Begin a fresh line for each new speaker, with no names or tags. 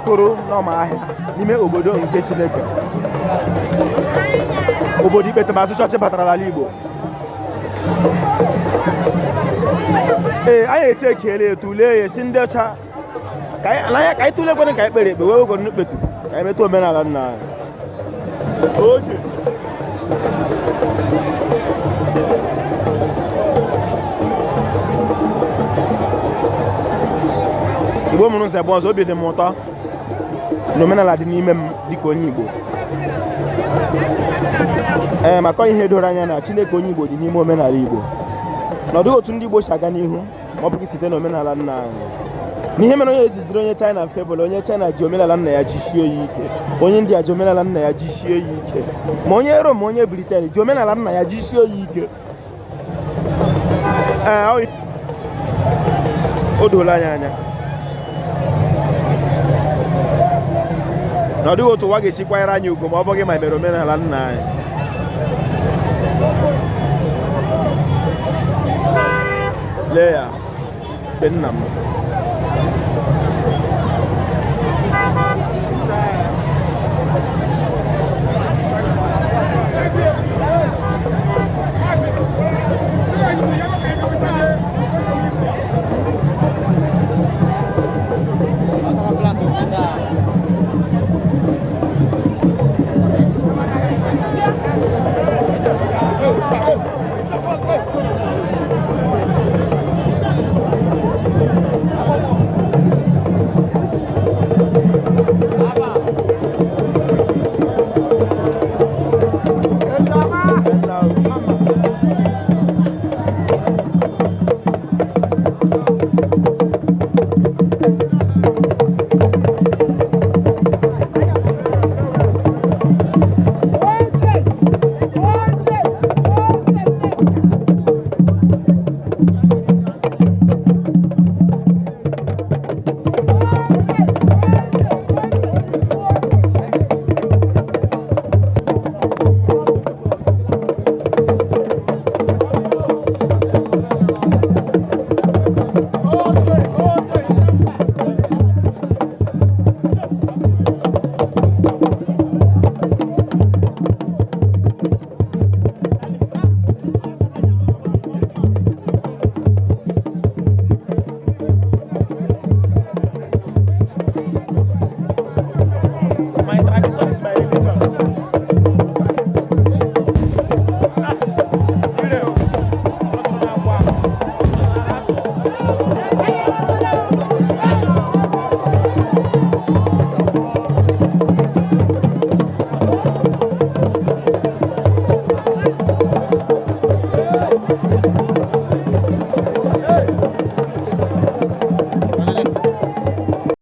okpokoro n'ọmahịa n'ime obodo nke Chineke. Obodo Ikpetemazụ chọọchị batara n'ala Igbo. Ee, anyị eche ekele tụlee ya si ndị ọcha ka anyị tụlekwere ka anyị kpere ekpe wee wegoro n'ikpetu ka anyị metụ omenala nna anyị. Oge Igbo mụrụ nze bụ ọzọ, obi dị m ụtọ na omenala dị n'ime m dịka onye Igbo. Maka ihe doro anya na Chineke onye Igbo dị n'ime omenala Igbo. Na ọ dịghị otu ndị Igbo si aga n'ihu ma ọ bụghị site na omenala nna anyị. N'ihe mere onye jidere onye China mfe bụ na onye China ji omenala nna ya jisie ya ike, onye India ji omenala nna ya jisie ya ike, ma onye Rome ma onye Britain ji omenala nna ya jisie ya ike. O doola anyị anya na ọ dịghị otu ụwa ga-esi kwanyere anyị ugwu ma ọ bụghị ma mere omenala nna anyị. Lee ya be nna m. My tradition is my religion.